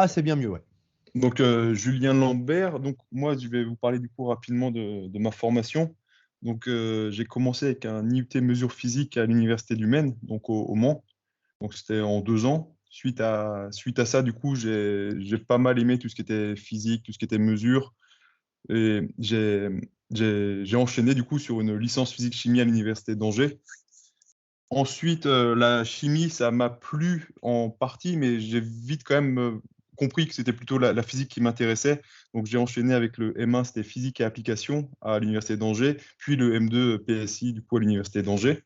Ah, c'est bien mieux, ouais. Donc, Julien Lambert, donc moi, je vais vous parler du coup rapidement de ma formation. Donc, j'ai commencé avec un IUT mesure physique à l'Université du Maine, donc au Mans. Donc, c'était en 2 ans. Suite à ça, du coup, j'ai pas mal aimé tout ce qui était physique, tout ce qui était mesure. Et j'ai enchaîné du coup sur une licence physique-chimie à l'Université d'Angers. Ensuite, la chimie, ça m'a plu en partie, mais j'ai vite quand même compris que c'était plutôt la physique qui m'intéressait. Donc, j'ai enchaîné avec le M1, c'était physique et application à l'Université d'Angers, puis le M2 PSI, du coup, à l'Université d'Angers.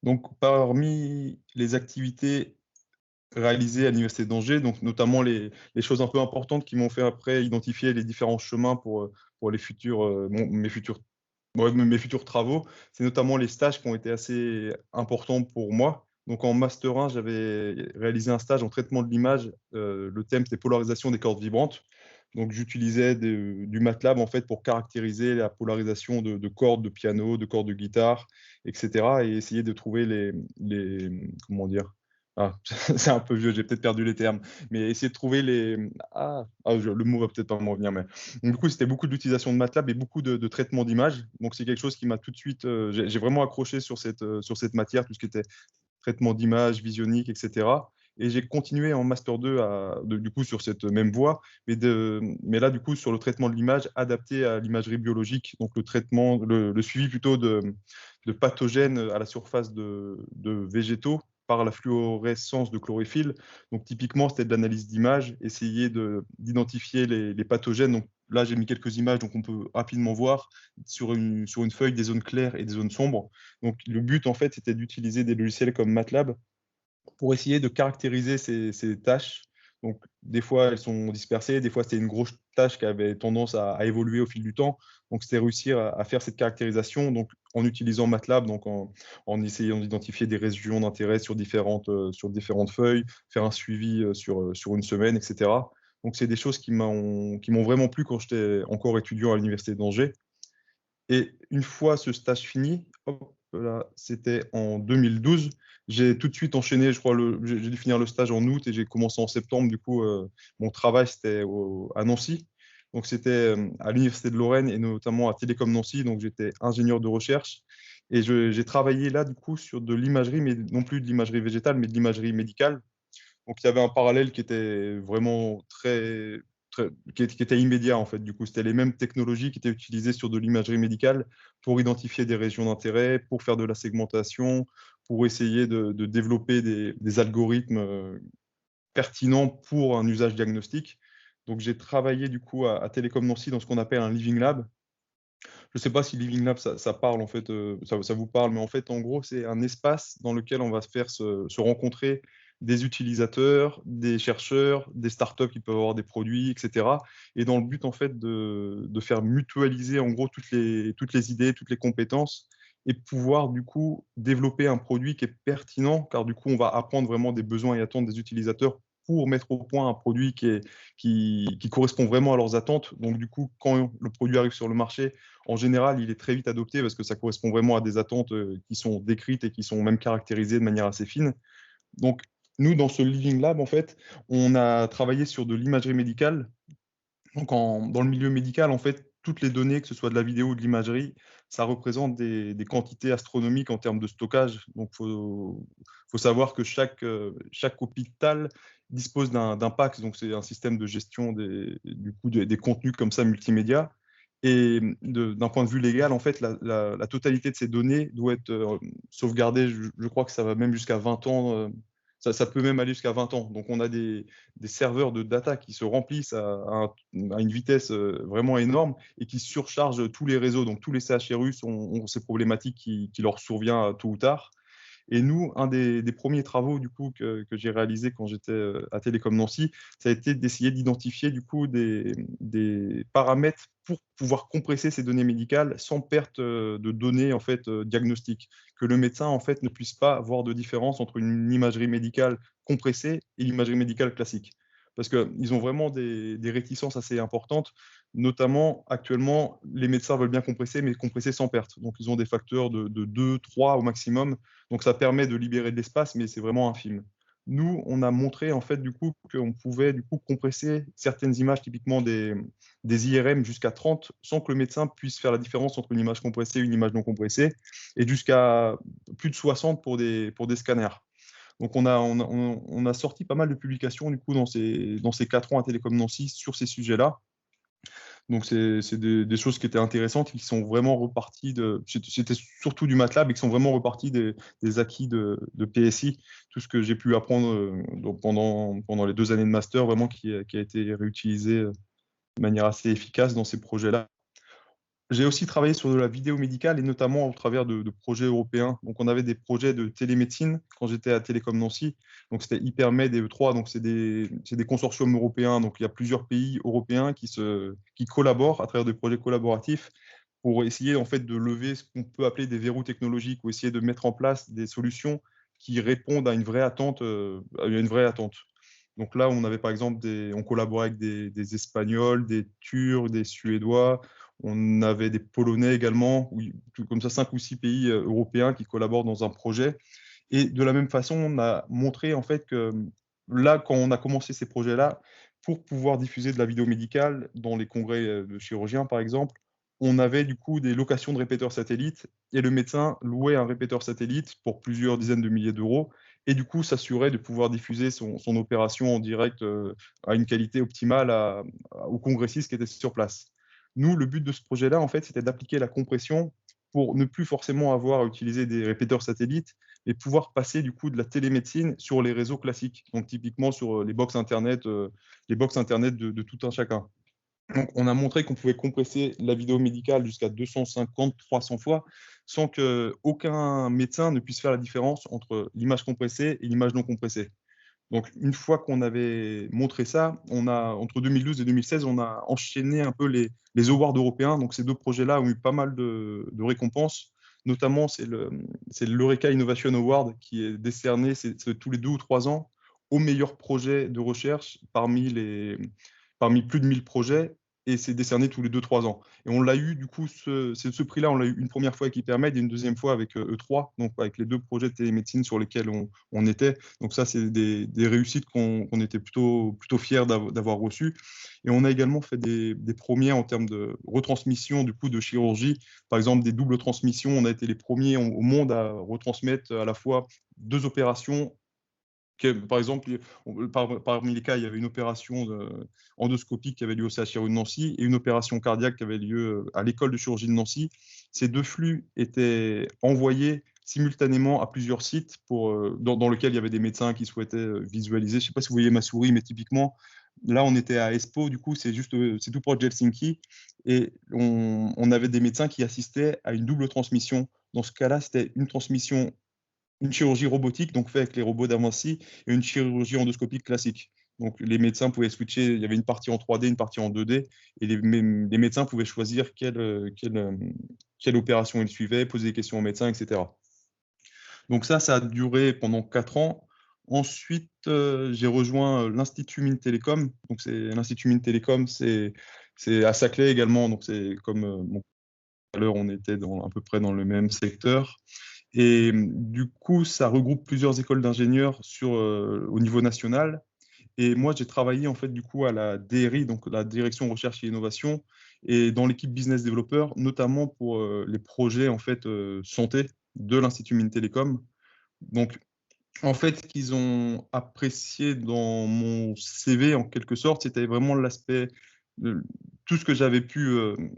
Donc, parmi les activités réalisées à l'Université d'Angers, donc notamment les choses un peu importantes qui m'ont fait après identifier les différents chemins pour les futurs, mes futurs ouais, mes futurs travaux, c'est notamment les stages qui ont été assez importants pour moi. Donc en Master 1, j'avais réalisé un stage en traitement de l'image. Le thème, c'était polarisation des cordes vibrantes. Donc j'utilisais du MATLAB en fait pour caractériser la polarisation de cordes de piano, de cordes de guitare, etc. Et essayer de trouver comment dire? Ah, c'est un peu vieux, j'ai peut-être perdu les termes, mais essayer de trouver le mot va peut-être pas me revenir, mais donc, du coup, c'était beaucoup d'utilisation de MATLAB et beaucoup de traitement d'image. Donc, c'est quelque chose qui m'a tout de suite. J'ai vraiment accroché sur cette matière, tout ce qui était traitement d'image, visionique, etc. Et j'ai continué en Master 2 du coup, sur cette même voie, mais là, du coup, sur le traitement de l'image adapté à l'imagerie biologique, donc le suivi plutôt de pathogènes à la surface de végétaux par la fluorescence de chlorophylle. Donc, typiquement, c'était de l'analyse d'image, essayer d'identifier les pathogènes. Donc, là, j'ai mis quelques images, donc on peut rapidement voir sur une feuille des zones claires et des zones sombres. Donc, le but, en fait, c'était d'utiliser des logiciels comme MATLAB pour essayer de caractériser ces tâches. Donc, des fois, elles sont dispersées, des fois, c'était une grosse tâche qui avait tendance à évoluer au fil du temps. Donc, c'était réussir à faire cette caractérisation donc, en utilisant MATLAB, donc en essayant d'identifier des régions d'intérêt sur différentes feuilles, faire un suivi sur une semaine, etc. Donc, c'est des choses qui m'ont vraiment plu quand j'étais encore étudiant à l'Université d'Angers. Et une fois ce stage fini, hop là, c'était en 2012, j'ai tout de suite enchaîné, je crois, j'ai dû finir le stage en août et j'ai commencé en septembre. Du coup, mon travail, c'était à Nancy. Donc, c'était à l'Université de Lorraine et notamment à Télécom Nancy. Donc, j'étais ingénieur de recherche. Et j'ai travaillé là, du coup, sur de l'imagerie, mais non plus de l'imagerie végétale, mais de l'imagerie médicale. Donc il y avait un parallèle qui était vraiment qui était immédiat en fait. Du coup, c'était les mêmes technologies qui étaient utilisées sur de l'imagerie médicale pour identifier des régions d'intérêt, pour faire de la segmentation, pour essayer de développer des algorithmes pertinents pour un usage diagnostic. Donc j'ai travaillé du coup à Télécom Nancy dans ce qu'on appelle un Living Lab. Je ne sais pas si Living Lab, ça parle, en fait, ça vous parle, mais en fait, en gros, c'est un espace dans lequel on va se rencontrer des utilisateurs, des chercheurs, des startups qui peuvent avoir des produits, etc. Et dans le but, en fait, de faire mutualiser, en gros, toutes les idées, toutes les compétences et pouvoir, du coup, développer un produit qui est pertinent, car du coup, on va apprendre vraiment des besoins et attentes des utilisateurs pour mettre au point un produit qui correspond vraiment à leurs attentes. Donc, du coup, quand le produit arrive sur le marché, en général, il est très vite adopté parce que ça correspond vraiment à des attentes qui sont décrites et qui sont même caractérisées de manière assez fine. Donc, nous, dans ce Living Lab, en fait, on a travaillé sur de l'imagerie médicale. Donc, dans le milieu médical, en fait, toutes les données, que ce soit de la vidéo ou de l'imagerie, ça représente des quantités astronomiques en termes de stockage. Donc, faut savoir que chaque hôpital dispose d'un PACS, donc c'est un système de gestion du coup, des contenus comme ça multimédia. Et d'un point de vue légal, en fait, la totalité de ces données doit être sauvegardée. Je crois que ça va même jusqu'à 20 ans. Ça peut même aller jusqu'à 20 ans. Donc, on a des serveurs de data qui se remplissent à une vitesse vraiment énorme et qui surchargent tous les réseaux. Donc, tous les CHRU ont ces problématiques qui leur survient tôt ou tard. Et nous, un des premiers travaux du coup que j'ai réalisé quand j'étais à Télécom Nancy, ça a été d'essayer d'identifier du coup des paramètres pour pouvoir compresser ces données médicales sans perte de données en fait diagnostiques, que le médecin en fait ne puisse pas voir de différence entre une imagerie médicale compressée et l'imagerie médicale classique. Parce qu'ils ont vraiment des réticences assez importantes. Notamment, actuellement, les médecins veulent bien compresser, mais compresser sans perte. Donc, ils ont des facteurs de 2, 3 au maximum. Donc, ça permet de libérer de l'espace, mais c'est vraiment infime. nous, on a montré en fait du coup qu'on pouvait du coup compresser certaines images, typiquement des IRM jusqu'à 30, sans que le médecin puisse faire la différence entre une image compressée et une image non compressée, et jusqu'à plus de 60 pour des scanners. Donc on a sorti pas mal de publications du coup dans ces 4 ans à Télécom Nancy sur ces sujets-là. Donc c'est des choses qui étaient intéressantes et qui sont vraiment reparties c'était surtout du MATLAB et qui sont vraiment reparties des acquis de PSI, tout ce que j'ai pu apprendre pendant les 2 années de master, vraiment qui a été réutilisé de manière assez efficace dans ces projets-là. J'ai aussi travaillé sur de la vidéo médicale et notamment au travers de projets européens. Donc, on avait des projets de télémédecine quand j'étais à Télécom Nancy. Donc, c'était Hypermed et E3. Donc, c'est des consortiums européens. Donc, il y a plusieurs pays européens qui collaborent à travers des projets collaboratifs pour essayer en fait de lever ce qu'on peut appeler des verrous technologiques ou essayer de mettre en place des solutions qui répondent à une vraie attente, Donc là, on avait par exemple on collaborait avec des Espagnols, des Turcs, des Suédois, on avait des Polonais également, comme ça 5 ou 6 pays européens qui collaborent dans un projet. Et de la même façon, on a montré en fait que là, quand on a commencé ces projets-là, pour pouvoir diffuser de la vidéo médicale dans les congrès de chirurgiens, par exemple, on avait du coup des locations de répéteurs satellites et le médecin louait un répéteur satellite pour plusieurs dizaines de milliers d'euros et du coup s'assurait de pouvoir diffuser son opération en direct à une qualité optimale aux congressistes qui étaient sur place. Nous, le but de ce projet-là, en fait, c'était d'appliquer la compression pour ne plus forcément avoir à utiliser des répéteurs satellites et pouvoir passer du coup de la télémédecine sur les réseaux classiques, donc typiquement sur les box Internet de tout un chacun. Donc, on a montré qu'on pouvait compresser la vidéo médicale jusqu'à 250, 300 fois sans qu'aucun médecin ne puisse faire la différence entre l'image compressée et l'image non compressée. Donc, une fois qu'on avait montré ça, entre 2012 et 2016, on a enchaîné un peu les awards européens. Donc, ces 2 projets-là ont eu pas mal de récompenses. Notamment, c'est l'Eureka Innovation Award qui est décerné c'est tous les 2 ou 3 ans au meilleur projet de recherche parmi plus de 1000 projets. Et c'est décerné tous les 2-3 ans. Et on l'a eu, du coup, ce prix-là, on l'a eu une première fois avec Hypermed et une deuxième fois avec E3, donc avec les 2 projets de télémédecine sur lesquels on était. Donc ça, c'est des réussites qu'on était plutôt fiers d'avoir reçues. Et on a également fait des premiers en termes de retransmission du coup de chirurgie. Par exemple, des doubles transmissions. On a été les premiers au monde à retransmettre à la fois 2 opérations. Par exemple, parmi les cas, il y avait une opération endoscopique qui avait lieu au CHRU de Nancy et une opération cardiaque qui avait lieu à l'école de chirurgie de Nancy. Ces 2 flux étaient envoyés simultanément à plusieurs sites dans lesquels il y avait des médecins qui souhaitaient visualiser. Je ne sais pas si vous voyez ma souris, mais typiquement, là, on était à Espoo, du coup, c'est tout proche de Helsinki, et on avait des médecins qui assistaient à une double transmission. Dans ce cas-là, c'était une chirurgie robotique, donc faite avec les robots d'Avanci, et une chirurgie endoscopique classique. Donc les médecins pouvaient switcher, il y avait une partie en 3D, une partie en 2D, et les médecins pouvaient choisir quelle opération ils suivaient, poser des questions aux médecins, etc. Donc ça a duré pendant 4 ans. Ensuite, j'ai rejoint l'Institut Mines Télécom. Donc l'Institut Mines Télécom, c'est à Saclay également. Donc c'est comme tout à l'heure, on était à peu près dans le même secteur. Et du coup, ça regroupe plusieurs écoles d'ingénieurs au niveau national. Et moi, j'ai travaillé en fait du coup à la DRI, donc la Direction Recherche et Innovation, et dans l'équipe Business Developer, notamment pour les projets en fait santé de l'Institut Mines Télécom. Donc, en fait, ce qu'ils ont apprécié dans mon CV en quelque sorte, c'était vraiment l'aspect tout ce que j'avais pu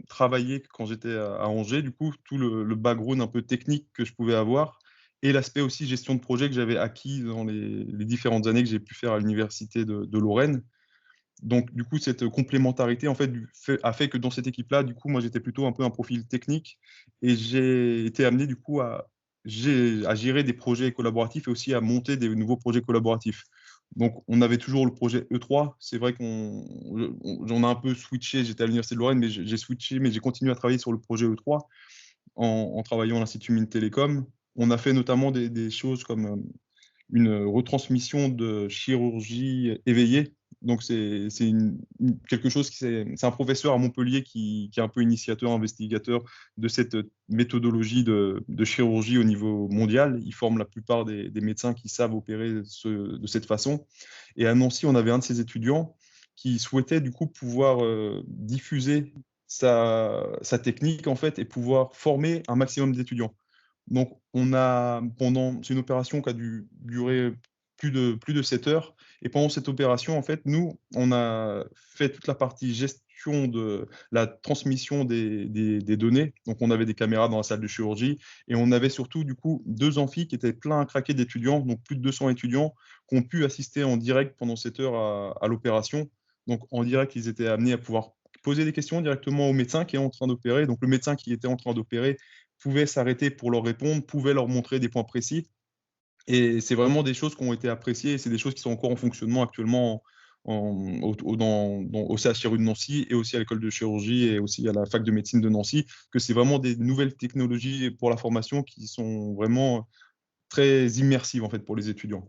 travailler quand j'étais à Angers, du coup, tout le background un peu technique que je pouvais avoir, et l'aspect aussi gestion de projet que j'avais acquis dans les différentes années que j'ai pu faire à l'université de Lorraine. Donc, du coup, cette complémentarité en fait, a fait que dans cette équipe-là, du coup, moi, j'étais plutôt un peu un profil technique, et j'ai été amené du coup à gérer des projets collaboratifs et aussi à monter des nouveaux projets collaboratifs. Donc, on avait toujours le projet E3. C'est vrai j'en ai un peu switché. J'étais à l'Université de Lorraine, mais j'ai switché, mais j'ai continué à travailler sur le projet E3 en travaillant à l'Institut Mines Télécom. On a fait notamment des choses comme une retransmission de chirurgie éveillée. Donc, c'est quelque chose c'est un professeur à Montpellier qui est un peu initiateur, investigateur de cette méthodologie de chirurgie au niveau mondial. Il forme la plupart des médecins qui savent opérer de cette façon. Et à Nancy, on avait un de ses étudiants qui souhaitait du coup pouvoir diffuser sa technique en fait et pouvoir former un maximum d'étudiants. Donc, c'est une opération qui a dû durer plus de 7 heures. Et pendant cette opération, en fait, nous, on a fait toute la partie gestion de la transmission des données. Donc, on avait des caméras dans la salle de chirurgie et on avait surtout, du coup, 2 amphis qui étaient pleins à craquer d'étudiants, donc plus de 200 étudiants qui ont pu assister en direct pendant 7 heures à l'opération. Donc, en direct, ils étaient amenés à pouvoir poser des questions directement au médecin qui est en train d'opérer. Donc, le médecin qui était en train d'opérer pouvaient s'arrêter pour leur répondre, pouvaient leur montrer des points précis. Et c'est vraiment des choses qui ont été appréciées et c'est des choses qui sont encore en fonctionnement actuellement au CHRU de Nancy et aussi à l'école de chirurgie et aussi à la fac de médecine de Nancy, que c'est vraiment des nouvelles technologies pour la formation qui sont vraiment très immersives en fait pour les étudiants.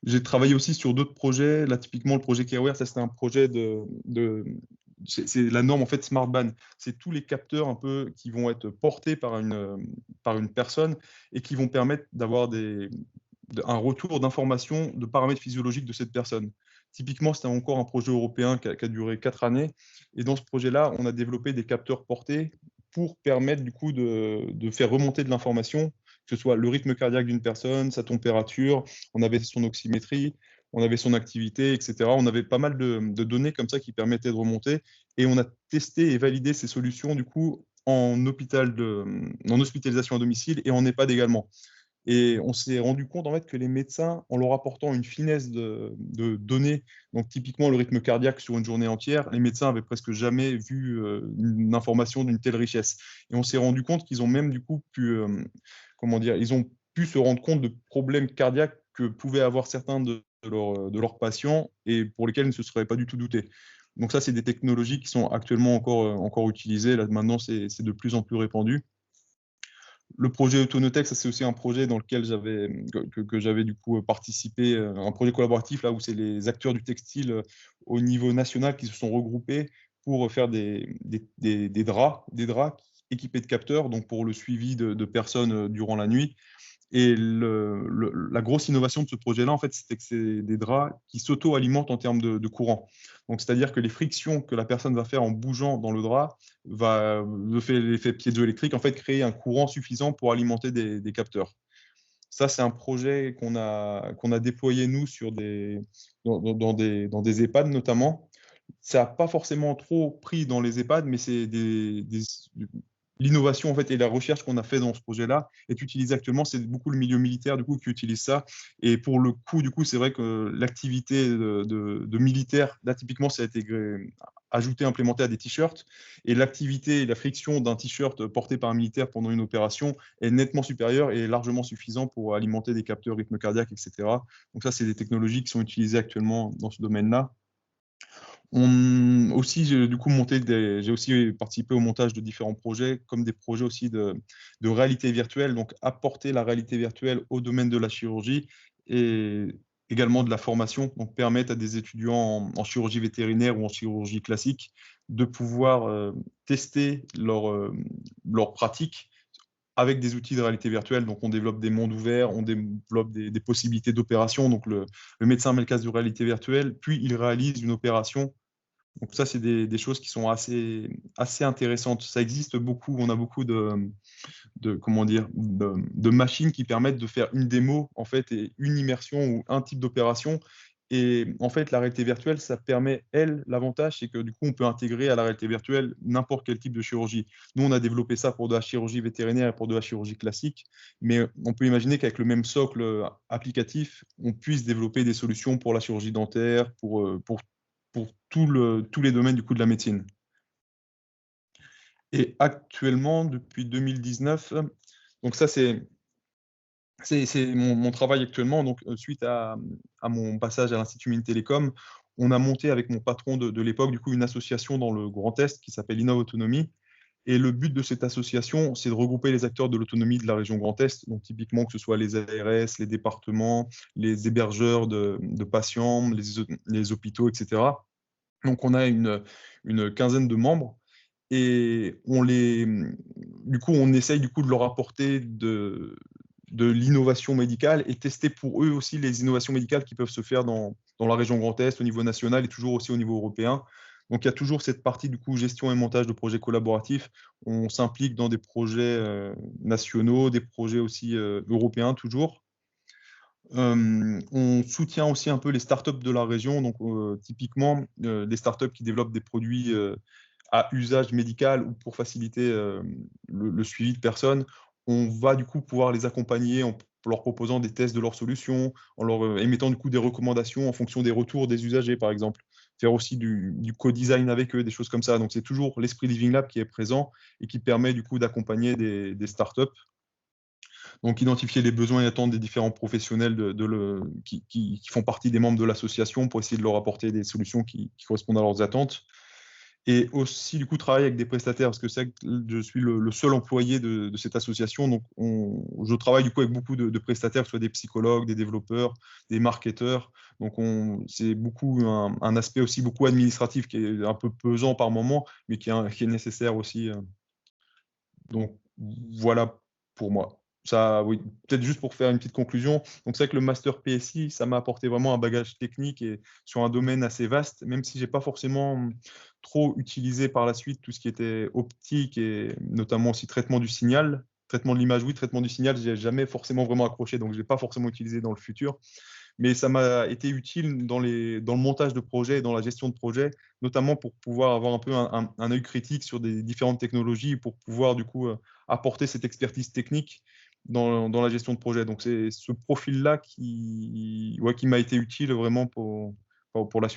J'ai travaillé aussi sur d'autres projets. Là, typiquement, le projet Careware, ça, c'était un projet c'est la norme en fait Smart Band. C'est tous les capteurs un peu qui vont être portés par une personne et qui vont permettre d'avoir un retour d'informations, de paramètres physiologiques de cette personne. Typiquement, c'était encore un projet européen qui a duré 4 années. Et dans ce projet-là, on a développé des capteurs portés pour permettre du coup de faire remonter de l'information, que ce soit le rythme cardiaque d'une personne, sa température, on avait son oxymétrie, on avait son activité, etc. On avait pas mal de données comme ça qui permettaient de remonter. Et on a testé et validé ces solutions du coup en hospitalisation à domicile et en EHPAD également. Et on s'est rendu compte en fait que les médecins, en leur apportant une finesse de données, donc typiquement le rythme cardiaque sur une journée entière, les médecins avaient presque jamais vu une information d'une telle richesse. Et on s'est rendu compte qu'ils ont même du coup comment dire, ils ont pu se rendre compte de problèmes cardiaques que pouvaient avoir certains de leurs patients et pour lesquels ils ne se seraient pas du tout doutés. Donc ça, c'est des technologies qui sont actuellement encore utilisées. Là, maintenant, c'est de plus en plus répandu. Le projet Autonotech, ça c'est aussi un projet dans lequel que j'avais du coup participé, un projet collaboratif là où c'est les acteurs du textile au niveau national qui se sont regroupés pour faire des draps équipés de capteurs, donc pour le suivi de personnes durant la nuit. Et la grosse innovation de ce projet-là, en fait, c'était que c'est des draps qui s'auto-alimentent en termes de courant. Donc, c'est-à-dire que les frictions que la personne va faire en bougeant dans le drap de fait l'effet piézoélectrique, en fait, créer un courant suffisant pour alimenter des capteurs. Ça, c'est un projet qu'on a déployé, nous, dans des EHPAD notamment. Ça n'a pas forcément trop pris dans les EHPAD, mais c'est l'innovation en fait et la recherche qu'on a fait dans ce projet-là est utilisée actuellement. C'est beaucoup le milieu militaire du coup qui utilise ça. Et pour le coup, du coup, c'est vrai que l'activité de militaire, là typiquement, ça a été ajouté, implémenté à des t-shirts. Et l'activité et la friction d'un t-shirt porté par un militaire pendant une opération est nettement supérieure et largement suffisant pour alimenter des capteurs rythme cardiaque, etc. Donc ça, c'est des technologies qui sont utilisées actuellement dans ce domaine-là. J'ai aussi participé au montage de différents projets, comme des projets aussi de réalité virtuelle, donc apporter la réalité virtuelle au domaine de la chirurgie et également de la formation, donc permettre à des étudiants en chirurgie vétérinaire ou en chirurgie classique de pouvoir tester leur pratique avec des outils de réalité virtuelle. Donc, on développe des mondes ouverts, on développe des possibilités d'opération. Donc, le médecin met le casque de réalité virtuelle, puis il réalise une opération. Donc ça, c'est des choses qui sont assez intéressantes. Ça existe beaucoup. On a beaucoup comment dire, de machines qui permettent de faire une démo en fait et une immersion ou un type d'opération. Et en fait, la réalité virtuelle, ça permet, l'avantage, c'est que du coup, on peut intégrer à la réalité virtuelle n'importe quel type de chirurgie. Nous, on a développé ça pour de la chirurgie vétérinaire et pour de la chirurgie classique, mais on peut imaginer qu'avec le même socle applicatif, on puisse développer des solutions pour la chirurgie dentaire, pour tous les domaines du coup de la médecine. Et actuellement, depuis 2019, donc ça c'est mon travail actuellement. Donc suite à mon passage à l'Institut Mines Télécom, on a monté avec mon patron de l'époque du coup une association dans le Grand Est qui s'appelle Innov Autonomie. Et le but de cette association, c'est de regrouper les acteurs de l'autonomie de la région Grand Est, donc typiquement que ce soit les ARS, les départements, les hébergeurs de patients, les hôpitaux, etc. Donc on a une quinzaine de membres et du coup, on essaye du coup de leur apporter de l'innovation médicale et tester pour eux aussi les innovations médicales qui peuvent se faire dans la région Grand Est, au niveau national et toujours aussi au niveau européen. Donc il y a toujours cette partie du coup gestion et montage de projets collaboratifs. On s'implique dans des projets nationaux, des projets aussi européens toujours. On soutient aussi un peu les startups de la région, donc typiquement des startups qui développent des produits à usage médical ou pour faciliter le suivi de personnes. On va du coup pouvoir les accompagner en leur proposant des tests de leurs solutions, en leur émettant du coup des recommandations en fonction des retours des usagers, par exemple. Faire aussi du co-design avec eux, des choses comme ça. Donc c'est toujours l'esprit Living Lab qui est présent et qui permet du coup d'accompagner des startups. Donc, identifier les besoins et attentes des différents professionnels qui font partie des membres de l'association pour essayer de leur apporter des solutions qui correspondent à leurs attentes. Et aussi, du coup, travailler avec des prestataires, parce que c'est que je suis le seul employé de cette association. Donc, je travaille du coup avec beaucoup de prestataires, que ce soit des psychologues, des développeurs, des marketeurs. Donc, c'est beaucoup un aspect aussi beaucoup administratif qui est un peu pesant par moment, mais qui est nécessaire aussi. Donc, voilà pour moi. Ça, oui, peut-être juste pour faire une petite conclusion. Donc, c'est vrai que le master PSI, ça m'a apporté vraiment un bagage technique et sur un domaine assez vaste, même si j'ai pas forcément trop utilisé par la suite tout ce qui était optique et notamment aussi traitement du signal. Traitement de l'image, oui, traitement du signal, j'ai jamais forcément vraiment accroché, donc je l'ai pas forcément utilisé dans le futur. Mais ça m'a été utile dans le montage de projets et dans la gestion de projets, notamment pour pouvoir avoir un peu un œil critique sur des différentes technologies pour pouvoir du coup apporter cette expertise technique dans la gestion de projet. Donc c'est ce profil-là qui m'a été utile vraiment pour la suite.